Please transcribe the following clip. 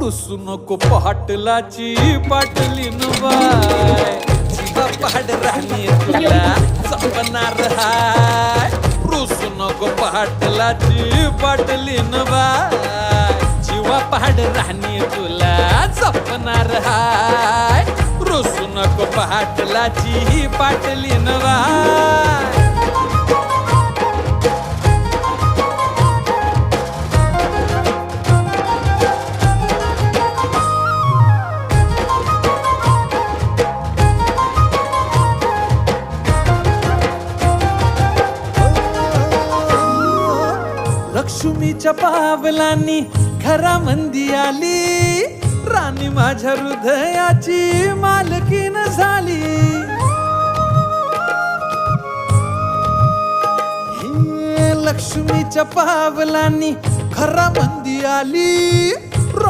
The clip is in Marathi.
रुसू नको पाटलाची पाटलीन बाय जीवा पाड राणी तुला जपणार हाय रुसू नको पाटलाची पाटलीन बाय जीवा पाड राणी तुला जपणार हाय रुसू नको पाटलाची पाटलीन बाय लक्ष्मीच्या पावलांनी घरामंदी आली राणी माझ्या हृदयाची मालकीन झाली हे लक्ष्मीच्या पावलांनी घरामंदी आली